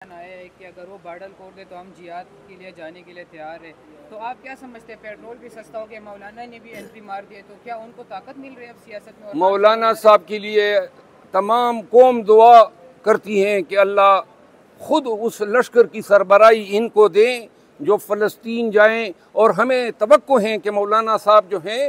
है कि अगर वो बार्डर खोल दे तो हम जिहाद के लिए जाने के लिए तैयार है। तो आप क्या समझते हैं, पेट्रोल भी सस्ता हो गया, मौलाना ने भी एंट्री मार दी है, तो क्या उनको ताकत मिल रही है अब सियासत में? मौलाना साहब के लिए तमाम कौम दुआ करती हैं कि अल्लाह खुद उस लश्कर की सरबराही इनको दें जो फ़लस्तीन जाएं, और हमें तवक्को है कि मौलाना साहब जो हैं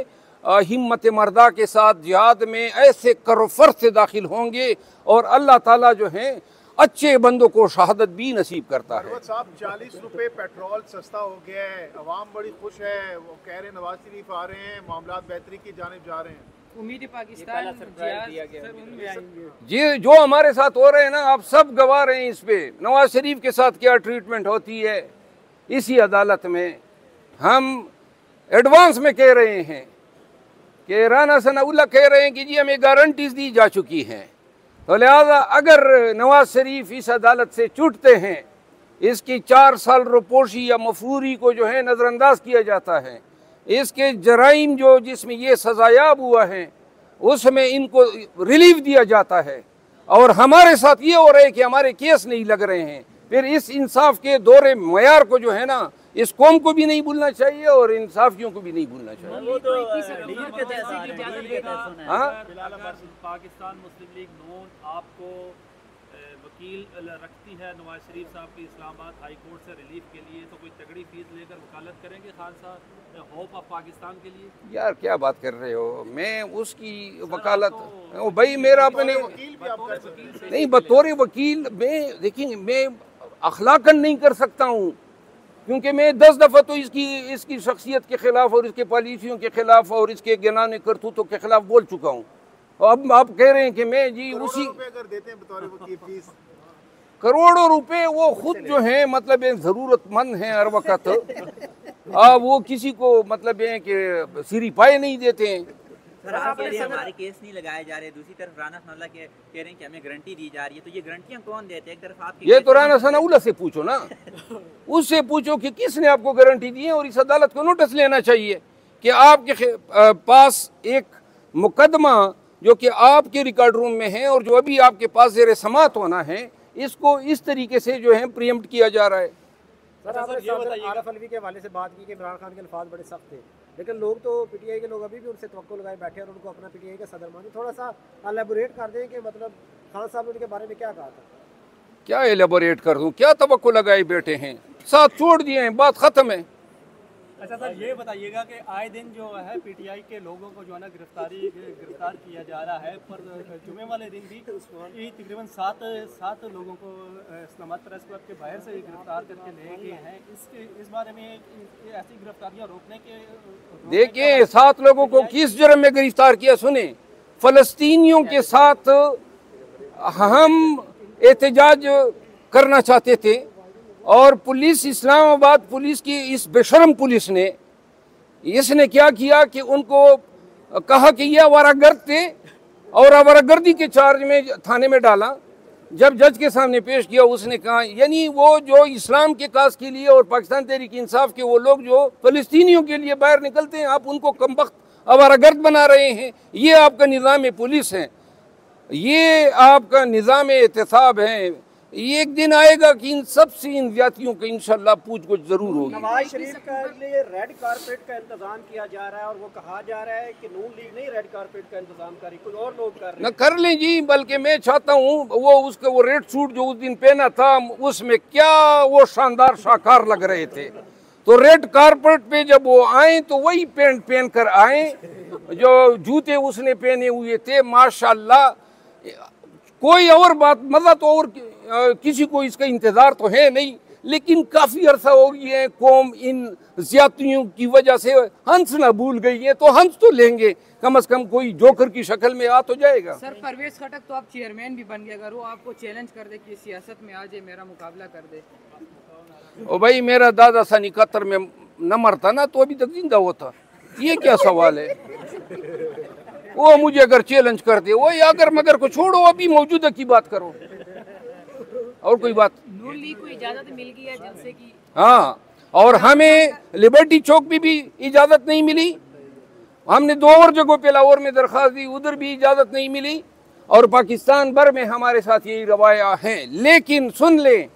हिम्मत मर्दा के साथ जिहाद में ऐसे करोफर से दाखिल होंगे और अल्लाह ताला जो हैं अच्छे बंदों को शहादत भी नसीब करता है। साहब 40 रुपए पेट्रोल सस्ता हो गया है, अवाम बड़ी खुश है, वो कह रहे हैं नवाज शरीफ आ रहे हैं, मामलात बेहतरी की जानिब जा रहे हैं। उम्मीद है पाकिस्तान जी जो हमारे साथ हो रहे हैं ना, आप सब गवाह रहे हैं इस पे। नवाज शरीफ के साथ क्या ट्रीटमेंट होती है इसी अदालत में, हम एडवांस में कह रहे हैं कि राना सनाउल्लाह कह रहे हैं कि जी हमें गारंटीज दी जा चुकी हैं, तो लिहाजा अगर नवाज शरीफ इस अदालत से छूटते हैं, इसकी 4 साल रोपोशी या मफरूरी को जो है नज़रअंदाज किया जाता है, इसके जराइम जो जिसमें ये सजायाब हुआ है उसमें इनको रिलीफ दिया जाता है, और हमारे साथ ये हो रहा है कि हमारे केस नहीं लग रहे हैं, फिर इस इंसाफ के दौरे मयार को जो है ना इस कौम को भी नहीं भूलना चाहिए और इंसाफियों को भी नहीं भूलना चाहिए। पाकिस्तान मुस्लिम लीग नून आपको वकील रखती है नवाज शरीफ साहब की इस्लामाबाद हाई कोर्ट से रिलीफ के लिए, तो कोई तगड़ी फीस लेकर वकालत करेंगे खान साहब होप ऑफ पाकिस्तान के लिए? यार क्या बात कर रहे हो, मैं उसकी वकालत भाई मेरा अपने नहीं, बतौर वकील मैं देखिए मैं अखलाकन नहीं कर सकता हूँ, क्योंकि मैं 10 दफ़ा तो इसकी शख्सियत के खिलाफ और इसके पॉलिसियों के खिलाफ और इसके गिनाने करतूतों के खिलाफ बोल चुका हूँ। अब आप कह रहे हैं कि मैं जी उसी अगर देते हैं बतौर वकील फीस करोड़ों रुपए वो खुद जो है मतलब ज़रूरतमंद हैं हर वक्त, वो किसी को मतलब है कि सिरी पाए नहीं देते हैं। सर आपके लिए हमारे केस नहीं लगाए जा रहे, दूसरी तरफ राना सनाउल्लाह के कह रहे हैं कि हमें गारंटी दी जा रही है, तो ये गारंटियां कौन देते हैं? एक तरफ आपके ये तो राना सनाउल्लाह से पूछो ना, उससे पूछो कि किसने आपको गारंटी दी है, और इस अदालत को नोटिस लेना चाहिए कि आपके पास एक मुकदमा जो कि आपके रिकॉर्ड रूम में है और जो अभी आपके पास ज़ेर समात होना है, इसको इस तरीके से जो है प्रीएम्प्ट किया जा रहा है। सर आपने आरफ अलवी के हवाले से बात की कि इमरान खान के अल्फाज बड़े सख्त थे, लेकिन लोग तो पीटीआई के लोग अभी भी उनसे तवक्को लगाए बैठे और उनको अपना पीटीआई का सदर माने। थोड़ा सा एलेबोरेट कर दें कि मतलब खान साहब ने उनके बारे में क्या कहा था? क्या एलेबोरेट कर दूं, क्या तवक्को लगाए बैठे हैं, साथ छोड़ दिए हैं, बात ख़त्म है। अच्छा सर ये बताइएगा कि आए दिन जो है पीटीआई के लोगों को जो है ना गिरफ्तार किया जा रहा है, पर जुमे वाले दिन भी तकरीबन 7 लोगों को इस्लामाबाद प्रेस क्लब के बाहर से गिरफ्तार करके ले गए हैं। इस बारे में ऐसी गिरफ्तारियां रोकने के देखिए 7 लोगों को किस जुर्म में गिरफ्तार किया, सुने, फ़लस्तीनियों के साथ हम एहतजाज करना चाहते थे और पुलिस, इस्लामाबाद पुलिस की इस बेशरम पुलिस ने इसने क्या किया कि उनको कहा कि ये आवारागर्द थे और आवारागर्दी के चार्ज में थाने में डाला। जब जज के सामने पेश किया उसने कहा, यानी वो जो इस्लाम के काज के लिए और पाकिस्तान तहरीक इंसाफ के वो लोग जो फ़लस्तीनियों के लिए बाहर निकलते हैं, आप उनको कमबख्त आवारागर्द बना रहे हैं। ये आपका निज़ाम पुलिस है, ये आपका निज़ाम एहतसाब है। एक दिन आएगा कि इन सबसे इन जातियों का इंशाल्लाह पूछ कुछ जरूर होगी। नवाज शरीफ के लिए रेड कारपेट का इंतजाम किया जा रहा है और वो कहा जा रहा है कि नून लीग नहीं रेड कारपेट का इंतजाम कर रही, कुछ और लोग कर रहे हैं। न कर लें जी, बल्कि मैं चाहता हूँ वो रेड सूट जो उस दिन पहना था उसमें क्या वो शानदार शाकार लग रहे थे, तो रेड कारपेट पे जब वो आए तो वही पैंट पहन कर आए, जो जूते उसने पहने हुए थे माशाल्लाह। कोई और बात, मज़ा तो और किसी को इसका इंतज़ार तो है नहीं, लेकिन काफ़ी अरसा हो गया है कौम इन ज़्यादतियों की वजह से हंसना भूल गई है, तो हंस तो लेंगे, कम से कम कोई जोकर की शक्ल में आ तो जाएगा। सर परवेज खटक तो आप चेयरमैन भी बन गए, अगर वो आपको चैलेंज कर दे कि सियासत में आ जाए, मेरा मुकाबला कर दे? ओ भाई मेरा दादा सन 71 में न मरता ना तो अभी तक जिंदा होता, ये क्या सवाल है? वो मुझे अगर चैलेंज कर दे, वो अगर मगर को छोड़ो, अभी मौजूदा की बात करो और कोई बात। नून लीग को इजाजत मिल गई है जलसे की? हाँ, और हमें लिबर्टी चौक भी इजाजत नहीं मिली, हमने 2 और जगहों पे लाहौर में दरख्वास्त दी, उधर भी इजाजत नहीं मिली, और पाकिस्तान भर में हमारे साथ यही रवाया हैं। लेकिन सुन लें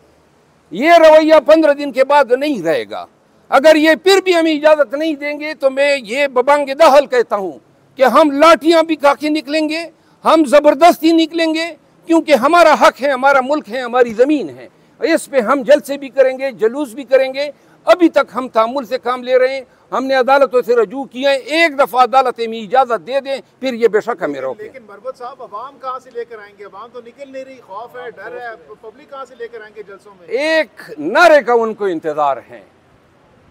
ये रवैया 15 दिन के बाद नहीं रहेगा। अगर ये फिर भी हमें इजाज़त नहीं देंगे तो मैं ये बबांग दहल कहता हूँ कि हम लाठियाँ भी खाके निकलेंगे, हम ज़बरदस्ती निकलेंगे, क्योंकि हमारा हक है, हमारा मुल्क है, हमारी ज़मीन है। इस पे हम जलसे भी करेंगे, जलूस भी करेंगे। अभी तक हम तामुल से काम ले रहे हैं, हमने अदालतों से रजू किया है, एक दफ़ा अदालत में इजाज़त दे दें फिर ये बेशक हमें रोके। लेकिन मरबत साहब, अवाम कहाँ से लेकर आएंगे? अवाम तो निकल नहीं रही, खौफ है, डर है, पब्लिक कहाँ से लेकर आएंगे जलसों में? एक नारे का उनको इंतज़ार है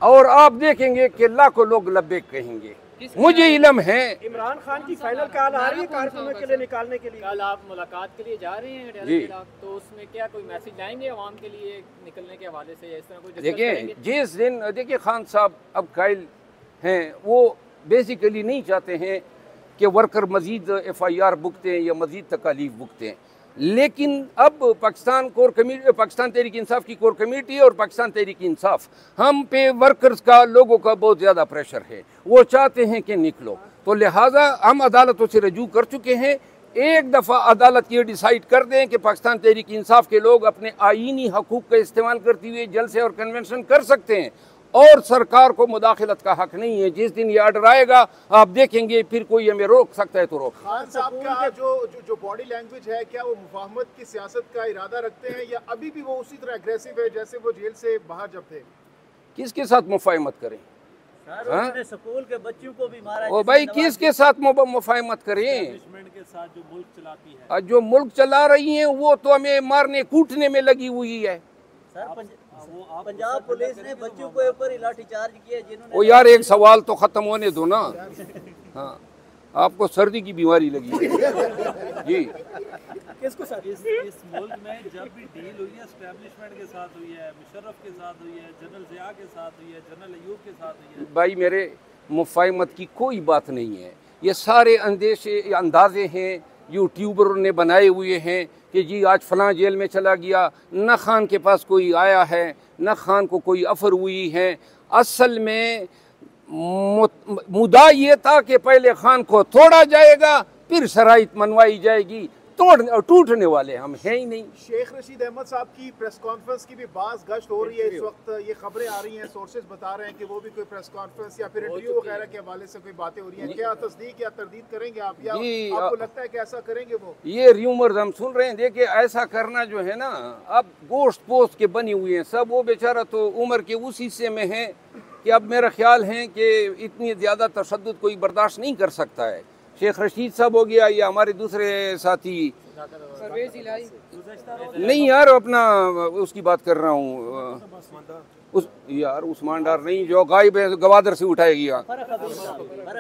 और आप देखेंगे कि लाखों लोग लब्बैक कहेंगे। मुझे इल्म है इमरान खान की फाइनल कॉल आ रही है कारकुनों के लिए निकालने के लिए। कल आप मुलाकात के लिए जा रहे हैं जी। तो उसमें क्या कोई मैसेज लाएंगे आवाम के लिए निकलने के हवाले से, या इस तरह कोई discuss देखिए, करेंगे? जिस दिन देखिए खान साहब अब कायल हैं, वो बेसिकली नहीं चाहते हैं कि वर्कर मज़ीद FIR भुगतें या मज़ीद तकालीफ भुगतें, लेकिन अब पाकिस्तान कोर कमेटी, पाकिस्तान तहरीक इंसाफ की कोर कमेटी और पाकिस्तान तहरीक इंसाफ, हम पे वर्कर्स का, लोगों का बहुत ज़्यादा प्रेशर है। वो चाहते हैं कि निकलो, तो लिहाजा हम अदालतों से रजू कर चुके हैं। एक दफ़ा अदालत ये डिसाइड कर दें कि पाकिस्तान तहरीक इंसाफ के लोग अपने आईनी हकूक़ का इस्तेमाल करते हुए जलसे और कन्वेंशन कर सकते हैं और सरकार को मुदाखलत का हक नहीं है। जिस दिन ये आर्डर आएगा आप देखेंगे फिर कोई हमें रोक सकता है तो रोक। खान साहब का जो बॉडी लैंग्वेज है, क्या वो मुफाहमत की सियासत का इरादा रखते हैं या अभी भी वो उसी तरह एग्रेसिव है जैसे वो जेल से बाहर जब थे? किसके साथ मुफाहमत करें? स्कूल के बच्चों को भी मारा। ओ भाई, किसके साथ मुफाहमत करें? के साथ जो मुल्क चलाती है, जो मुल्क चला रही हैं वो तो हमें मारने कूटने में लगी हुई है। पंजाब पुलिस ने बच्चों के ऊपर लाठीचार्ज किया जिन्होंने। ओ यार, एक सवाल तो खत्म होने दो ना। हाँ, आपको सर्दी की बीमारी लगी है जी। किसको सर? इस मुल्क में जब भी डील हुई है एस्टेब्लिशमेंट के साथ हुई है, मुशर्रफ के साथ हुई है, जनरल ज़िया के साथ हुई है, जनरल अयूब के साथ हुई है। भाई मेरे मुफाहमत की कोई बात नहीं है। ये सारे अंदेशे अंदाजे हैं यूट्यूबरों ने बनाए हुए हैं कि जी आज फलां जेल में चला गया, न खान के पास कोई आया है, न खान को कोई अफर हुई है। असल में मुद्दा ये था कि पहले खान को तोड़ा जाएगा, फिर शराइत मनवाई जाएगी। टूटने वाले हम हैं ही नहीं। शेख रशीद अहमद साहब की प्रेस कॉन्फ्रेंस की भी बात गश्त हो रही है इस वक्त। ये खबरें आ रही हैं, सोर्सेज बता रहे हैं कि वो भी कोई प्रेस कॉन्फ्रेंस या फिर इंटरव्यू वगैरह के हवाले से कोई बातें हो रही हैं। क्या तस्दीक या तरदीद करेंगे आप, या आपको लगता है कि ऐसा करेंगे वो? ये र्यूमर्स हम सुन रहे हैं। देखिए, ऐसा करना जो है ना, अब गोश्त पोस्ट के बने हुए हैं सब। वो बेचारा तो उम्र के उस हिस्से में है कि अब मेरा ख्याल है कि इतनी ज़्यादा तशद्दुद कोई बर्दाश्त नहीं कर सकता है। शेख रशीद साहब हो गया या हमारे दूसरे साथी नहीं यार, अपना उसकी बात कर रहा हूँ, उस यार उस्मान डार नहीं, जो गायब है, गवादर से उठाया गया,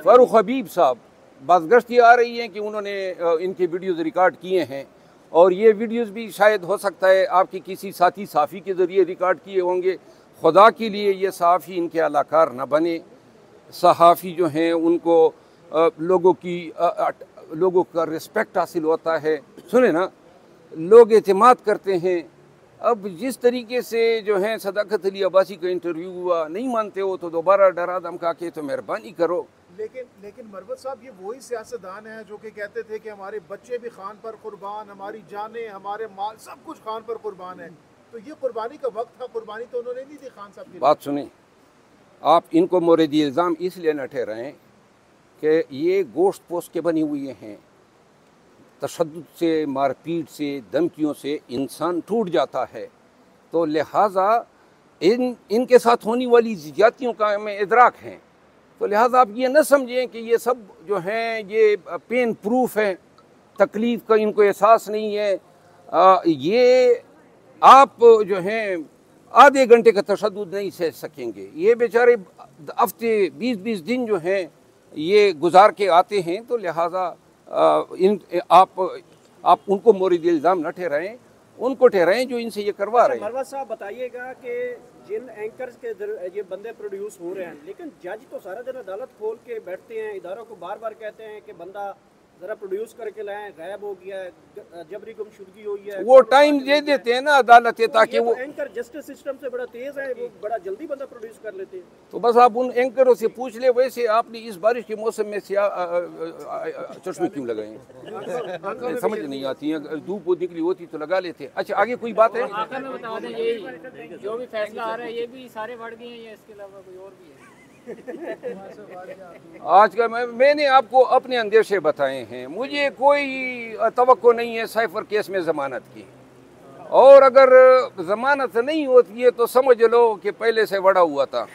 फारूक हबीब साहब। बात गश्त ये आ रही है कि उन्होंने इनके वीडियोज़ रिकॉर्ड किए हैं और ये वीडियोज़ भी शायद हो सकता है आपकी किसी साथी साफ़ी के ज़रिए रिकॉर्ड किए होंगे। खुदा के लिए ये सहाफ़ी इनके अलाकार न बने। सहाफ़ी जो हैं उनको लोगों का रिस्पेक्ट हासिल होता है। सुने ना, लोग एतमाद करते हैं। अब जिस तरीके से जो है सदाकत अली अब्बासी का इंटरव्यू हुआ, नहीं मानते हो तो दोबारा डरा धमका के तो मेहरबानी करो। लेकिन मरवत साहब, ये वही सियासतदान हैं जो कि कहते थे कि हमारे बच्चे भी खान पर कुर्बान, हमारी जानें, हमारे माल, सब कुछ खान पर कुर्बान है। तो ये कुर्बानी का वक्त था, कुर्बानी तो उन्होंने नहीं दी खान साहब की। बात सुने, आप इनको मोरदी इल्ज़ाम इसलिए न ठहराएं कि ये गोश्त पोस्ट के बनी हुई हैं। तशद्दुद से, मारपीट से, धमकियों से इंसान टूट जाता है। तो लिहाजा इनके साथ होने वाली ज़्यादतियों का हमें इदराक है। तो लिहाजा आप ये न समझें कि ये सब जो हैं ये पेन प्रूफ है, तकलीफ़ का इनको एहसास नहीं है। ये आप जो हैं आधे घंटे का तशद्दुद नहीं सह सकेंगे। ये बेचारे हफ्ते 20-20 दिन जो हैं ये गुजार के आते हैं। तो लिहाजा आप उनको मोरिद इल्ज़ाम न ठहराएं, उनको ठहराएं जो इनसे ये करवा रहे हैं। मरवत साहब, बताइएगा कि जिन एंकर्स के ये बंदे प्रोड्यूस हो रहे हैं, लेकिन जज तो सारा दिन अदालत खोल के बैठते हैं, इदारों को बार बार कहते हैं कि बंदा जरा प्रोड्यूस करके लाएं, गायब हो गया है, जबरी गुमशुदगी हुई है, वो टाइम दे देते हैं ना अदालत ताकि वो एंकर जस्टिस सिस्टम से बड़ा तेज है, वो बड़ा जल्दी बंदा प्रोड्यूस कर लेते हैं। तो बस आप उन एंकरों से पूछ ले, वैसे आपने इस बारिश के मौसम में चश्मे क्यों लगाए? समझ नहीं आती है, धूप निकली होती तो लगा लेते। अच्छा आगे कोई बात है? आखिर में बता दें, यही जो भी फैसला आ रहा है ये भी सारे बढ़ गए हैं या इसके अलावा कोई और भी है? आज का मैंने आपको अपने अंदेशे बताए हैं। मुझे कोई तवक्को नहीं है साइफर केस में ज़मानत की, और अगर ज़मानत नहीं होती है तो समझ लो कि पहले से बड़ा हुआ था।